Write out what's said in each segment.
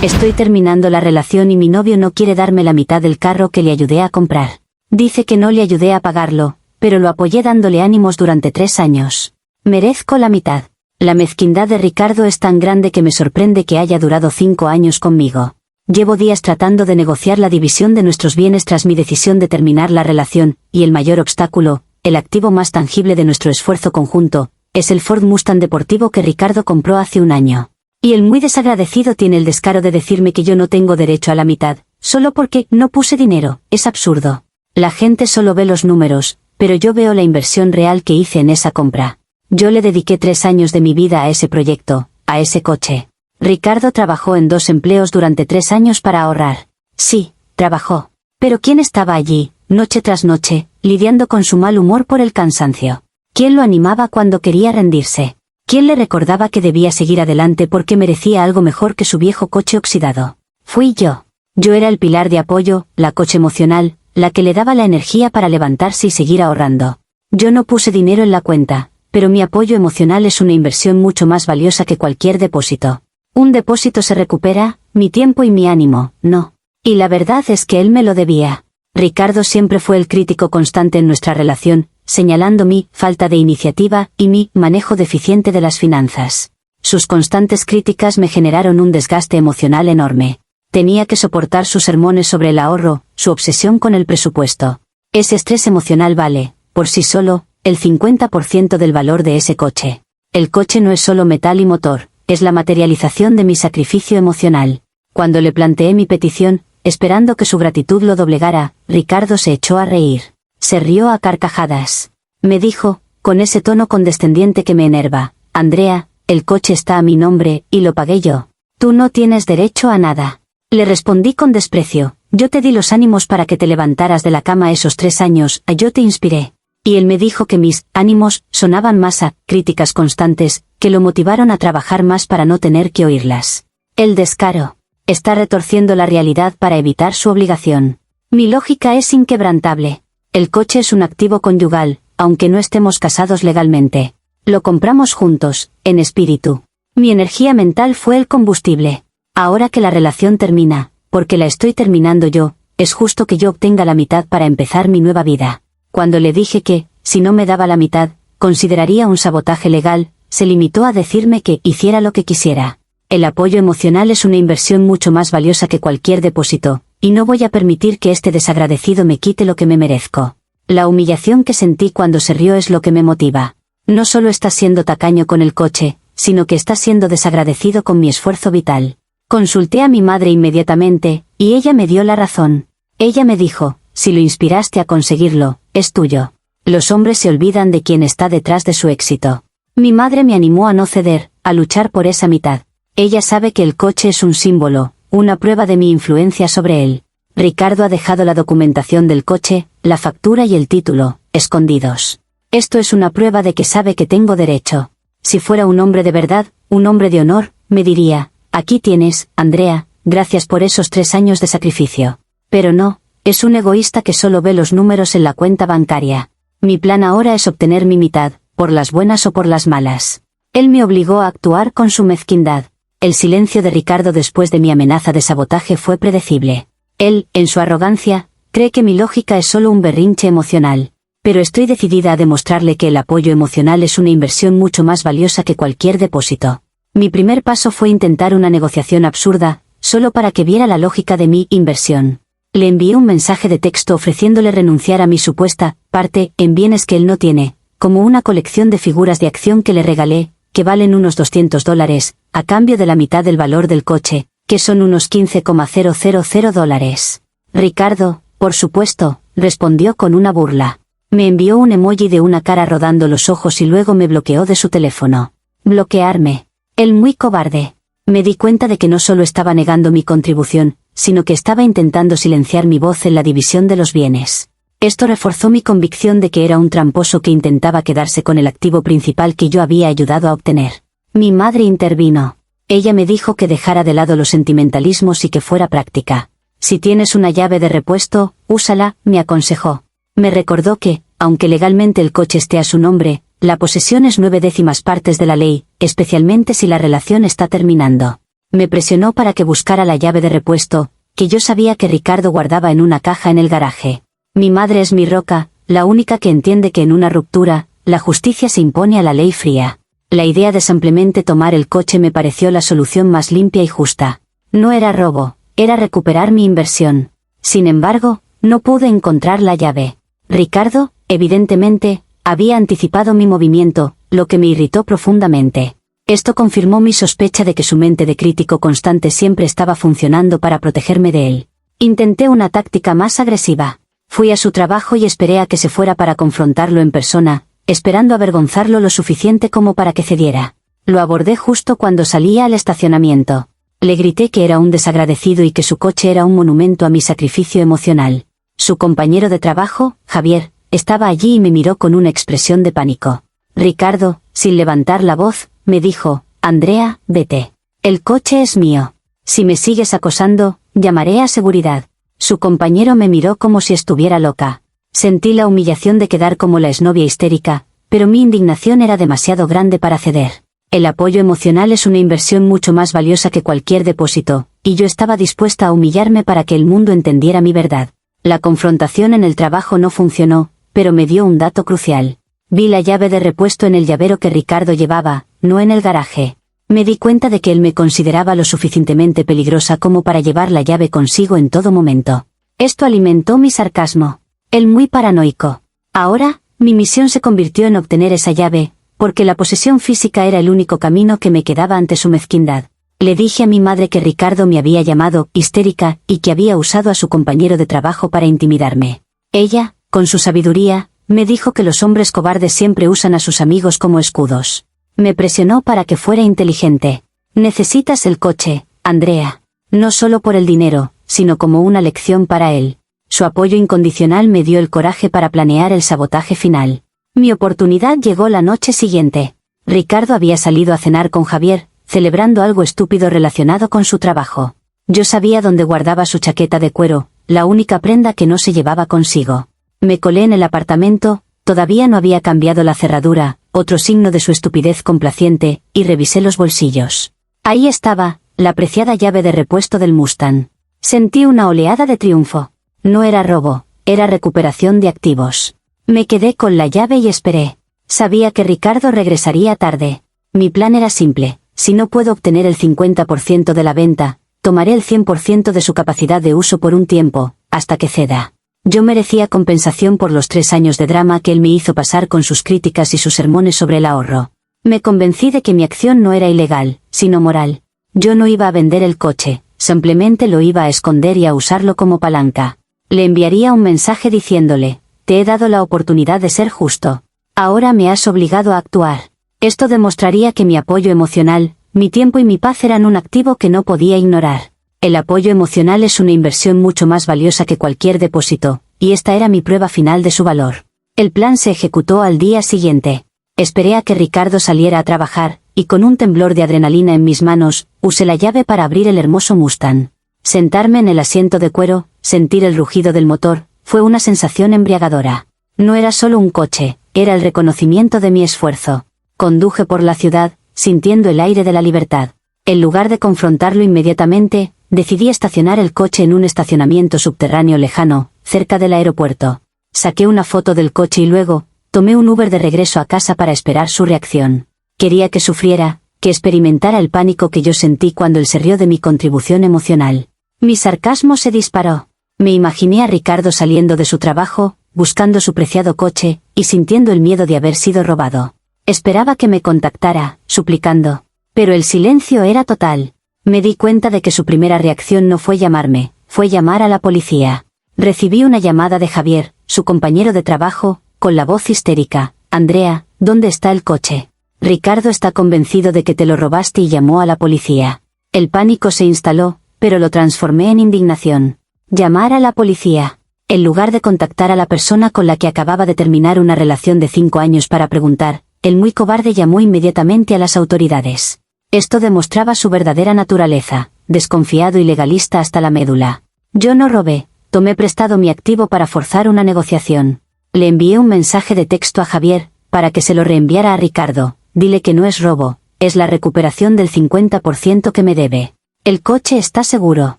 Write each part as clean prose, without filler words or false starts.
Estoy terminando la relación y mi novio no quiere darme la mitad del carro que le ayudé a comprar. Dice que no le ayudé a pagarlo, pero lo apoyé dándole ánimos durante 3 años. Merezco la mitad. La mezquindad de Ricardo es tan grande que me sorprende que haya durado 5 años conmigo. Llevo días tratando de negociar la división de nuestros bienes tras mi decisión de terminar la relación, y el mayor obstáculo, el activo más tangible de nuestro esfuerzo conjunto, es el Ford Mustang deportivo que Ricardo compró hace un año. Y el muy desagradecido tiene el descaro de decirme que yo no tengo derecho a la mitad, solo porque no puse dinero. Es absurdo. La gente solo ve los números, pero yo veo la inversión real que hice en esa compra. Yo le dediqué 3 años de mi vida a ese proyecto, a ese coche. Ricardo trabajó en 2 empleos durante 3 años para ahorrar. Sí, trabajó. Pero ¿quién estaba allí, noche tras noche, lidiando con su mal humor por el cansancio? ¿Quién lo animaba cuando quería rendirse? ¿Quién le recordaba que debía seguir adelante porque merecía algo mejor que su viejo coche oxidado? Fui yo. Yo era el pilar de apoyo, la coach emocional, la que le daba la energía para levantarse y seguir ahorrando. Yo no puse dinero en la cuenta, pero mi apoyo emocional es una inversión mucho más valiosa que cualquier depósito. Un depósito se recupera, mi tiempo y mi ánimo, no. Y la verdad es que él me lo debía. Ricardo siempre fue el crítico constante en nuestra relación, señalando mi falta de iniciativa y mi manejo deficiente de las finanzas. Sus constantes críticas me generaron un desgaste emocional enorme. Tenía que soportar sus sermones sobre el ahorro, su obsesión con el presupuesto. Ese estrés emocional vale, por sí solo, el 50% del valor de ese coche. El coche no es solo metal y motor, es la materialización de mi sacrificio emocional. Cuando le planteé mi petición, esperando que su gratitud lo doblegara, Ricardo se echó a reír. Se rió a carcajadas. Me dijo, con ese tono condescendiente que me enerva: Andrea, el coche está a mi nombre, y lo pagué yo. Tú no tienes derecho a nada. Le respondí con desprecio: yo te di los ánimos para que te levantaras de la cama esos 3 años, yo te inspiré. Y él me dijo que mis ánimos sonaban más a críticas constantes, que lo motivaron a trabajar más para no tener que oírlas. El descaro. Está retorciendo la realidad para evitar su obligación. Mi lógica es inquebrantable. El coche es un activo conyugal, aunque no estemos casados legalmente. Lo compramos juntos, en espíritu. Mi energía mental fue el combustible. Ahora que la relación termina, porque la estoy terminando yo, es justo que yo obtenga la mitad para empezar mi nueva vida. Cuando le dije que, si no me daba la mitad, consideraría un sabotaje legal, se limitó a decirme que hiciera lo que quisiera. El apoyo emocional es una inversión mucho más valiosa que cualquier depósito, y no voy a permitir que este desagradecido me quite lo que me merezco. La humillación que sentí cuando se rió es lo que me motiva. No solo está siendo tacaño con el coche, sino que está siendo desagradecido con mi esfuerzo vital. Consulté a mi madre inmediatamente, y ella me dio la razón. Ella me dijo: si lo inspiraste a conseguirlo, es tuyo. Los hombres se olvidan de quién está detrás de su éxito. Mi madre me animó a no ceder, a luchar por esa mitad. Ella sabe que el coche es un símbolo, una prueba de mi influencia sobre él. Ricardo ha dejado la documentación del coche, la factura y el título, escondidos. Esto es una prueba de que sabe que tengo derecho. Si fuera un hombre de verdad, un hombre de honor, me diría: aquí tienes, Andrea, gracias por esos 3 años de sacrificio. Pero no. Es un egoísta que solo ve los números en la cuenta bancaria. Mi plan ahora es obtener mi mitad, por las buenas o por las malas. Él me obligó a actuar con su mezquindad. El silencio de Ricardo después de mi amenaza de sabotaje fue predecible. Él, en su arrogancia, cree que mi lógica es solo un berrinche emocional. Pero estoy decidida a demostrarle que el apoyo emocional es una inversión mucho más valiosa que cualquier depósito. Mi primer paso fue intentar una negociación absurda, solo para que viera la lógica de mi inversión. Le envié un mensaje de texto ofreciéndole renunciar a mi supuesta parte en bienes que él no tiene, como una colección de figuras de acción que le regalé, que valen unos $200, a cambio de la mitad del valor del coche, que son unos $15,000. Ricardo, por supuesto, respondió con una burla. Me envió un emoji de una cara rodando los ojos y luego me bloqueó de su teléfono. Bloquearme. Él muy cobarde. Me di cuenta de que no solo estaba negando mi contribución, sino que estaba intentando silenciar mi voz en la división de los bienes. Esto reforzó mi convicción de que era un tramposo que intentaba quedarse con el activo principal que yo había ayudado a obtener. Mi madre intervino. Ella me dijo que dejara de lado los sentimentalismos y que fuera práctica. Si tienes una llave de repuesto, úsala, me aconsejó. Me recordó que, aunque legalmente el coche esté a su nombre, la posesión es 9/10 partes de la ley, especialmente si la relación está terminando. Me presionó para que buscara la llave de repuesto, que yo sabía que Ricardo guardaba en una caja en el garaje. Mi madre es mi roca, la única que entiende que en una ruptura, la justicia se impone a la ley fría. La idea de simplemente tomar el coche me pareció la solución más limpia y justa. No era robo, era recuperar mi inversión. Sin embargo, no pude encontrar la llave. Ricardo, evidentemente, había anticipado mi movimiento, lo que me irritó profundamente. Esto confirmó mi sospecha de que su mente de crítico constante siempre estaba funcionando para protegerme de él. Intenté una táctica más agresiva. Fui a su trabajo y esperé a que se fuera para confrontarlo en persona, esperando avergonzarlo lo suficiente como para que cediera. Lo abordé justo cuando salía al estacionamiento. Le grité que era un desagradecido y que su coche era un monumento a mi sacrificio emocional. Su compañero de trabajo, Javier, estaba allí y me miró con una expresión de pánico. Ricardo, sin levantar la voz, me dijo: Andrea, vete. El coche es mío. Si me sigues acosando, llamaré a seguridad. Su compañero me miró como si estuviera loca. Sentí la humillación de quedar como la exnovia histérica, pero mi indignación era demasiado grande para ceder. El apoyo emocional es una inversión mucho más valiosa que cualquier depósito, y yo estaba dispuesta a humillarme para que el mundo entendiera mi verdad. La confrontación en el trabajo no funcionó, pero me dio un dato crucial. Vi la llave de repuesto en el llavero que Ricardo llevaba, no en el garaje. Me di cuenta de que él me consideraba lo suficientemente peligrosa como para llevar la llave consigo en todo momento. Esto alimentó mi sarcasmo. Él muy paranoico. Ahora, mi misión se convirtió en obtener esa llave, porque la posesión física era el único camino que me quedaba ante su mezquindad. Le dije a mi madre que Ricardo me había llamado histérica y que había usado a su compañero de trabajo para intimidarme. Ella, con su sabiduría, me dijo que los hombres cobardes siempre usan a sus amigos como escudos. Me presionó para que fuera inteligente. Necesitas el coche, Andrea. No solo por el dinero, sino como una lección para él. Su apoyo incondicional me dio el coraje para planear el sabotaje final. Mi oportunidad llegó la noche siguiente. Ricardo había salido a cenar con Javier, celebrando algo estúpido relacionado con su trabajo. Yo sabía dónde guardaba su chaqueta de cuero, la única prenda que no se llevaba consigo. Me colé en el apartamento, todavía no había cambiado la cerradura, otro signo de su estupidez complaciente, y revisé los bolsillos. Ahí estaba, la preciada llave de repuesto del Mustang. Sentí una oleada de triunfo. No era robo, era recuperación de activos. Me quedé con la llave y esperé. Sabía que Ricardo regresaría tarde. Mi plan era simple: si no puedo obtener el 50% de la venta, tomaré el 100% de su capacidad de uso por un tiempo, hasta que ceda. Yo merecía compensación por los 3 años de drama que él me hizo pasar con sus críticas y sus sermones sobre el ahorro. Me convencí de que mi acción no era ilegal, sino moral. Yo no iba a vender el coche, simplemente lo iba a esconder y a usarlo como palanca. Le enviaría un mensaje diciéndole: te he dado la oportunidad de ser justo. Ahora me has obligado a actuar. Esto demostraría que mi apoyo emocional, mi tiempo y mi paz eran un activo que no podía ignorar. El apoyo emocional es una inversión mucho más valiosa que cualquier depósito, y esta era mi prueba final de su valor. El plan se ejecutó al día siguiente. Esperé a que Ricardo saliera a trabajar, y con un temblor de adrenalina en mis manos, usé la llave para abrir el hermoso Mustang. Sentarme en el asiento de cuero, sentir el rugido del motor, fue una sensación embriagadora. No era solo un coche, era el reconocimiento de mi esfuerzo. Conduje por la ciudad, sintiendo el aire de la libertad. En lugar de confrontarlo inmediatamente, decidí estacionar el coche en un estacionamiento subterráneo lejano, cerca del aeropuerto. Saqué una foto del coche y luego, tomé un Uber de regreso a casa para esperar su reacción. Quería que sufriera, que experimentara el pánico que yo sentí cuando él se rió de mi contribución emocional. Mi sarcasmo se disparó. Me imaginé a Ricardo saliendo de su trabajo, buscando su preciado coche, y sintiendo el miedo de haber sido robado. Esperaba que me contactara, suplicando. Pero el silencio era total. Me di cuenta de que su primera reacción no fue llamarme, fue llamar a la policía. Recibí una llamada de Javier, su compañero de trabajo, con la voz histérica: Andrea, ¿dónde está el coche? Ricardo está convencido de que te lo robaste y llamó a la policía. El pánico se instaló, pero lo transformé en indignación. Llamar a la policía. En lugar de contactar a la persona con la que acababa de terminar una relación de 5 años para preguntar, el muy cobarde llamó inmediatamente a las autoridades. Esto demostraba su verdadera naturaleza, desconfiado y legalista hasta la médula. Yo no robé, tomé prestado mi activo para forzar una negociación. Le envié un mensaje de texto a Javier, para que se lo reenviara a Ricardo. Dile que no es robo, es la recuperación del 50% que me debe. El coche está seguro.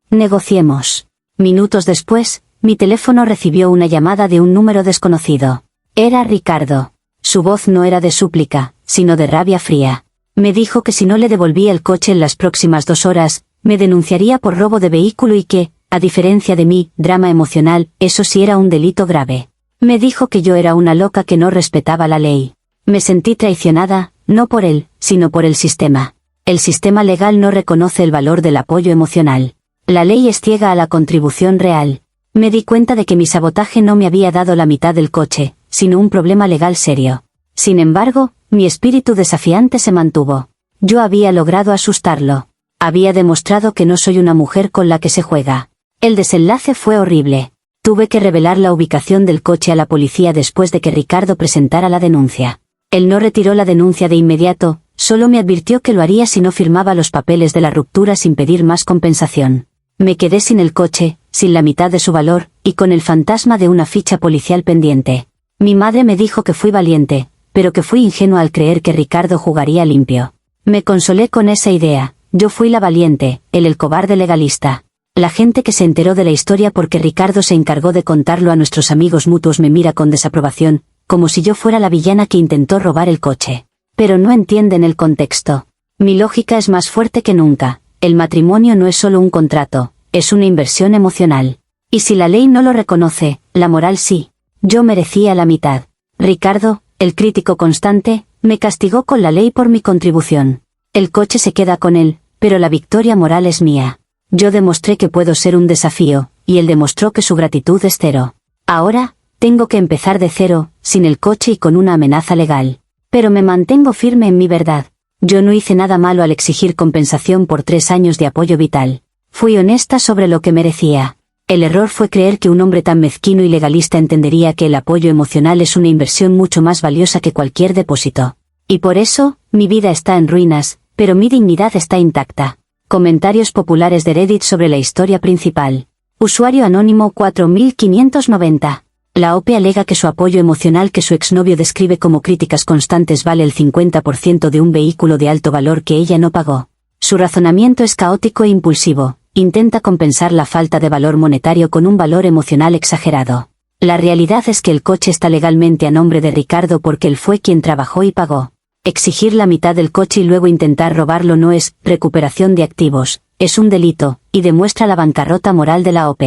Negociemos. Minutos después, mi teléfono recibió una llamada de un número desconocido. Era Ricardo. Su voz no era de súplica, sino de rabia fría. Me dijo que si no le devolvía el coche en las próximas 2 horas, me denunciaría por robo de vehículo y que, a diferencia de mí, drama emocional, eso sí era un delito grave. Me dijo que yo era una loca que no respetaba la ley. Me sentí traicionada, no por él, sino por el sistema. El sistema legal no reconoce el valor del apoyo emocional. La ley es ciega a la contribución real. Me di cuenta de que mi sabotaje no me había dado la mitad del coche, sino un problema legal serio. Sin embargo, mi espíritu desafiante se mantuvo. Yo había logrado asustarlo. Había demostrado que no soy una mujer con la que se juega. El desenlace fue horrible. Tuve que revelar la ubicación del coche a la policía después de que Ricardo presentara la denuncia. Él no retiró la denuncia de inmediato, solo me advirtió que lo haría si no firmaba los papeles de la ruptura sin pedir más compensación. Me quedé sin el coche, sin la mitad de su valor, y con el fantasma de una ficha policial pendiente. Mi madre me dijo que fui valiente, pero que fui ingenua al creer que Ricardo jugaría limpio. Me consolé con esa idea. Yo fui la valiente, él el cobarde legalista. La gente que se enteró de la historia porque Ricardo se encargó de contarlo a nuestros amigos mutuos me mira con desaprobación, como si yo fuera la villana que intentó robar el coche. Pero no entienden el contexto. Mi lógica es más fuerte que nunca. El matrimonio no es solo un contrato, es una inversión emocional. Y si la ley no lo reconoce, la moral sí. Yo merecía la mitad. Ricardo, el crítico constante, me castigó con la ley por mi contribución. El coche se queda con él, pero la victoria moral es mía. Yo demostré que puedo ser un desafío, y él demostró que su gratitud es cero. Ahora, tengo que empezar de cero, sin el coche y con una amenaza legal. Pero me mantengo firme en mi verdad. Yo no hice nada malo al exigir compensación por 3 años de apoyo vital. Fui honesta sobre lo que merecía. El error fue creer que un hombre tan mezquino y legalista entendería que el apoyo emocional es una inversión mucho más valiosa que cualquier depósito. Y por eso, mi vida está en ruinas, pero mi dignidad está intacta. Comentarios populares de Reddit sobre la historia principal. Usuario anónimo 4590. La OP alega que su apoyo emocional que su exnovio describe como críticas constantes vale el 50% de un vehículo de alto valor que ella no pagó. Su razonamiento es caótico e impulsivo, intenta compensar la falta de valor monetario con un valor emocional exagerado. La realidad es que el coche está legalmente a nombre de Ricardo porque él fue quien trabajó y pagó. Exigir la mitad del coche y luego intentar robarlo no es recuperación de activos, es un delito, y demuestra la bancarrota moral de la OP.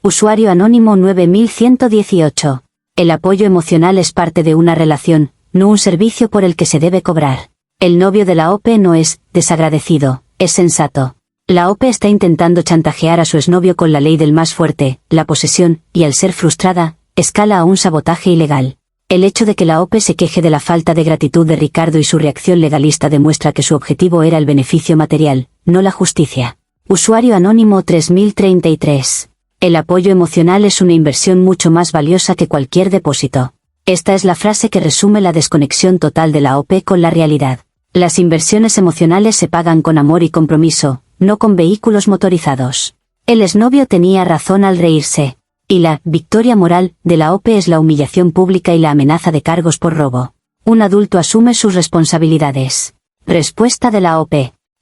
Usuario anónimo 9118. El apoyo emocional es parte de una relación, no un servicio por el que se debe cobrar. El novio de la OP no es desagradecido, es sensato. La OP está intentando chantajear a su exnovio con la ley del más fuerte, la posesión, y al ser frustrada, escala a un sabotaje ilegal. El hecho de que la OP se queje de la falta de gratitud de Ricardo y su reacción legalista demuestra que su objetivo era el beneficio material, no la justicia. Usuario anónimo 3033. El apoyo emocional es una inversión mucho más valiosa que cualquier depósito. Esta es la frase que resume la desconexión total de la OP con la realidad. Las inversiones emocionales se pagan con amor y compromiso, no con vehículos motorizados. El exnovio tenía razón al reírse. Y la victoria moral de la OP es la humillación pública y la amenaza de cargos por robo. Un adulto asume sus responsabilidades. Respuesta de la OP.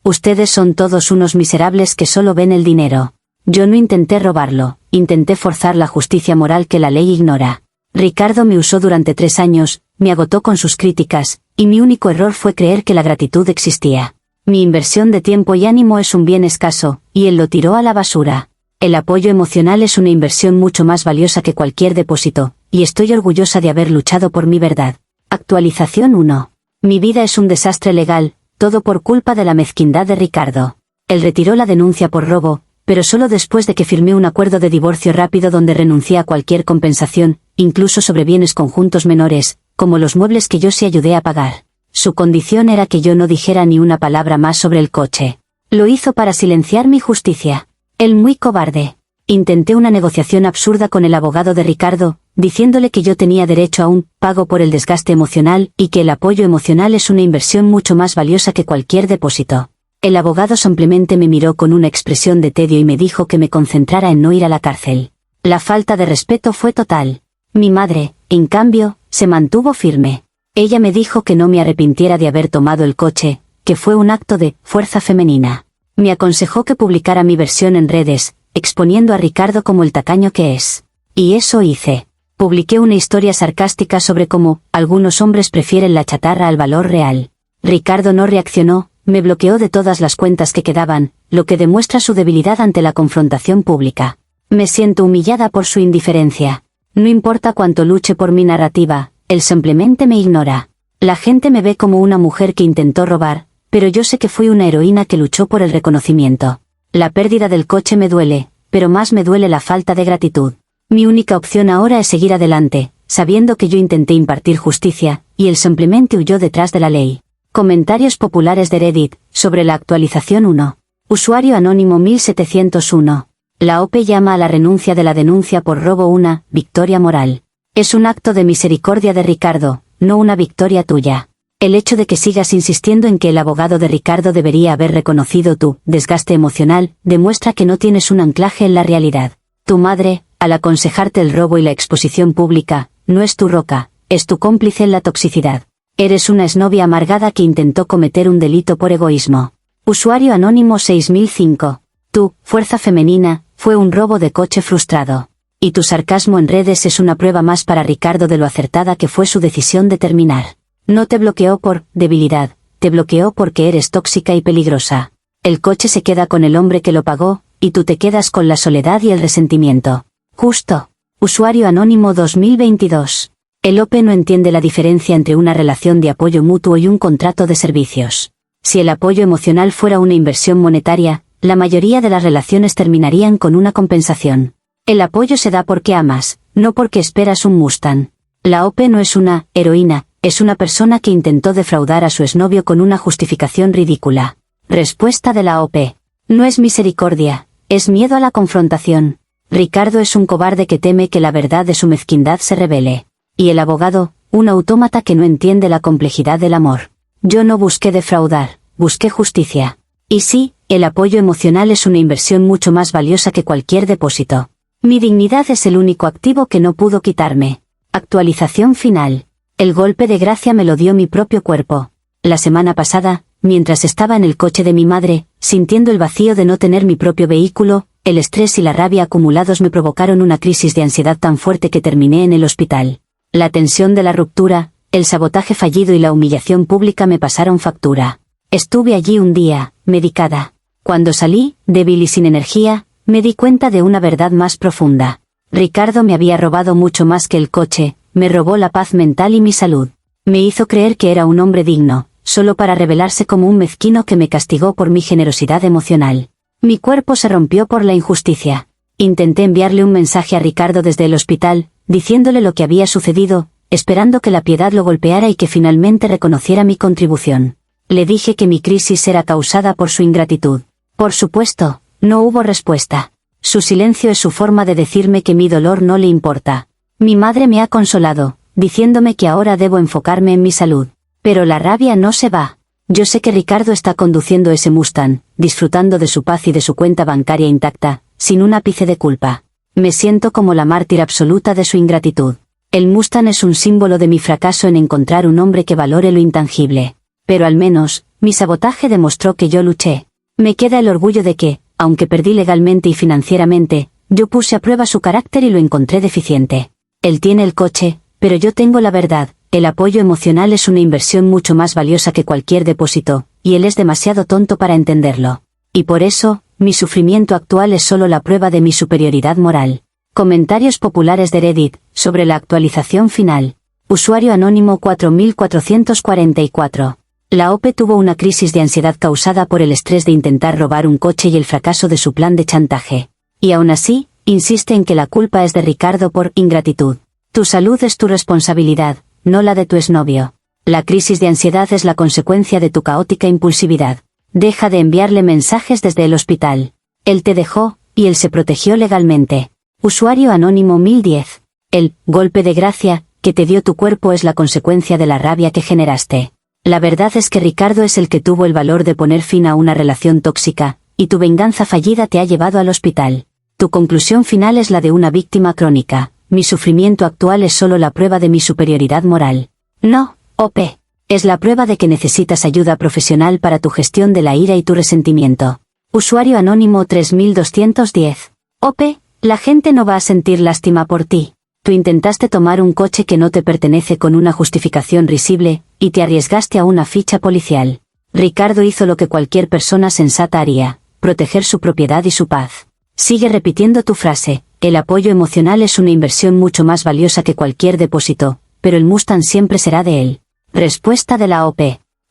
Ustedes son todos unos miserables que solo ven el dinero. Yo no intenté robarlo, intenté forzar la justicia moral que la ley ignora. Ricardo me usó durante 3 años, me agotó con sus críticas, y mi único error fue creer que la gratitud existía. Mi inversión de tiempo y ánimo es un bien escaso, y él lo tiró a la basura. El apoyo emocional es una inversión mucho más valiosa que cualquier depósito, y estoy orgullosa de haber luchado por mi verdad. Actualización 1. Mi vida es un desastre legal, todo por culpa de la mezquindad de Ricardo. Él retiró la denuncia por robo, pero solo después de que firmé un acuerdo de divorcio rápido donde renuncié a cualquier compensación, incluso sobre bienes conjuntos menores, como los muebles que yo sí ayudé a pagar. Su condición era que yo no dijera ni una palabra más sobre el coche. Lo hizo para silenciar mi justicia. Él muy cobarde. Intenté una negociación absurda con el abogado de Ricardo, diciéndole que yo tenía derecho a un pago por el desgaste emocional y que el apoyo emocional es una inversión mucho más valiosa que cualquier depósito. El abogado simplemente me miró con una expresión de tedio y me dijo que me concentrara en no ir a la cárcel. La falta de respeto fue total. Mi madre, en cambio, se mantuvo firme. Ella me dijo que no me arrepintiera de haber tomado el coche, que fue un acto de fuerza femenina. Me aconsejó que publicara mi versión en redes, exponiendo a Ricardo como el tacaño que es. Y eso hice. Publiqué una historia sarcástica sobre cómo algunos hombres prefieren la chatarra al valor real. Ricardo no reaccionó, me bloqueó de todas las cuentas que quedaban, lo que demuestra su debilidad ante la confrontación pública. Me siento humillada por su indiferencia. No importa cuánto luche por mi narrativa, él simplemente me ignora. La gente me ve como una mujer que intentó robar, pero yo sé que fui una heroína que luchó por el reconocimiento. La pérdida del coche me duele, pero más me duele la falta de gratitud. Mi única opción ahora es seguir adelante, sabiendo que yo intenté impartir justicia, y él simplemente huyó detrás de la ley. Comentarios populares de Reddit, sobre la actualización 1. Usuario anónimo 1701. La OPE llama a la renuncia de la denuncia por robo una victoria moral. Es un acto de misericordia de Ricardo, no una victoria tuya. El hecho de que sigas insistiendo en que el abogado de Ricardo debería haber reconocido tu desgaste emocional, demuestra que no tienes un anclaje en la realidad. Tu madre, al aconsejarte el robo y la exposición pública, no es tu roca, es tu cómplice en la toxicidad. Eres una exnovia amargada que intentó cometer un delito por egoísmo. Usuario anónimo 6005. Tu fuerza femenina fue un robo de coche frustrado. Y tu sarcasmo en redes es una prueba más para Ricardo de lo acertada que fue su decisión de terminar. No te bloqueó por debilidad, te bloqueó porque eres tóxica y peligrosa. El coche se queda con el hombre que lo pagó, y tú te quedas con la soledad y el resentimiento. Justo. Usuario anónimo 2022. El OPE no entiende la diferencia entre una relación de apoyo mutuo y un contrato de servicios. Si el apoyo emocional fuera una inversión monetaria, la mayoría de las relaciones terminarían con una compensación. El apoyo se da porque amas, no porque esperas un Mustang. La OPE no es una heroína, es una persona que intentó defraudar a su exnovio con una justificación ridícula. Respuesta de la OPE. No es misericordia, es miedo a la confrontación. Ricardo es un cobarde que teme que la verdad de su mezquindad se revele. Y el abogado, un autómata que no entiende la complejidad del amor. Yo no busqué defraudar, busqué justicia. Y sí, el apoyo emocional es una inversión mucho más valiosa que cualquier depósito. Mi dignidad es el único activo que no pudo quitarme. Actualización final. El golpe de gracia me lo dio mi propio cuerpo. La semana pasada, mientras estaba en el coche de mi madre, sintiendo el vacío de no tener mi propio vehículo, el estrés y la rabia acumulados me provocaron una crisis de ansiedad tan fuerte que terminé en el hospital. La tensión de la ruptura, el sabotaje fallido y la humillación pública me pasaron factura. Estuve allí un día, medicada. Cuando salí, débil y sin energía, me di cuenta de una verdad más profunda. Ricardo me había robado mucho más que el coche, me robó la paz mental y mi salud. Me hizo creer que era un hombre digno, solo para revelarse como un mezquino que me castigó por mi generosidad emocional. Mi cuerpo se rompió por la injusticia. Intenté enviarle un mensaje a Ricardo desde el hospital, diciéndole lo que había sucedido, esperando que la piedad lo golpeara y que finalmente reconociera mi contribución. Le dije que mi crisis era causada por su ingratitud. Por supuesto, no hubo respuesta. Su silencio es su forma de decirme que mi dolor no le importa. Mi madre me ha consolado, diciéndome que ahora debo enfocarme en mi salud. Pero la rabia no se va. Yo sé que Ricardo está conduciendo ese Mustang, disfrutando de su paz y de su cuenta bancaria intacta, sin un ápice de culpa. Me siento como la mártir absoluta de su ingratitud. El Mustang es un símbolo de mi fracaso en encontrar un hombre que valore lo intangible. Pero al menos, mi sabotaje demostró que yo luché. Me queda el orgullo de que, aunque perdí legalmente y financieramente, yo puse a prueba su carácter y lo encontré deficiente. Él tiene el coche, pero yo tengo la verdad. El apoyo emocional es una inversión mucho más valiosa que cualquier depósito, y él es demasiado tonto para entenderlo. Y por eso, mi sufrimiento actual es solo la prueba de mi superioridad moral. Comentarios populares de Reddit, sobre la actualización final. Usuario anónimo 4444. La OPE tuvo una crisis de ansiedad causada por el estrés de intentar robar un coche y el fracaso de su plan de chantaje. Y aún así, insiste en que la culpa es de Ricardo por ingratitud. Tu salud es tu responsabilidad, no la de tu exnovio. La crisis de ansiedad es la consecuencia de tu caótica impulsividad. Deja de enviarle mensajes desde el hospital. Él te dejó, y él se protegió legalmente. Usuario anónimo 1010. El golpe de gracia que te dio tu cuerpo es la consecuencia de la rabia que generaste. La verdad es que Ricardo es el que tuvo el valor de poner fin a una relación tóxica, y tu venganza fallida te ha llevado al hospital. Tu conclusión final es la de una víctima crónica. Mi sufrimiento actual es solo la prueba de mi superioridad moral. No, OPE. Es la prueba de que necesitas ayuda profesional para tu gestión de la ira y tu resentimiento. Usuario anónimo 3210. OP, la gente no va a sentir lástima por ti. Tú intentaste tomar un coche que no te pertenece con una justificación risible, y te arriesgaste a una ficha policial. Ricardo hizo lo que cualquier persona sensata haría, proteger su propiedad y su paz. Sigue repitiendo tu frase, el apoyo emocional es una inversión mucho más valiosa que cualquier depósito, pero el Mustang siempre será de él. Respuesta de la OP.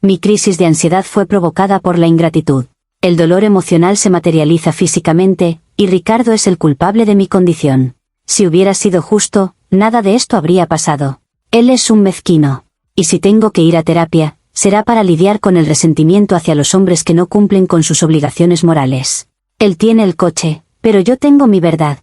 Mi crisis de ansiedad fue provocada por la ingratitud. El dolor emocional se materializa físicamente, y Ricardo es el culpable de mi condición. Si hubiera sido justo, nada de esto habría pasado. Él es un mezquino. Y si tengo que ir a terapia, será para lidiar con el resentimiento hacia los hombres que no cumplen con sus obligaciones morales. Él tiene el coche, pero yo tengo mi verdad.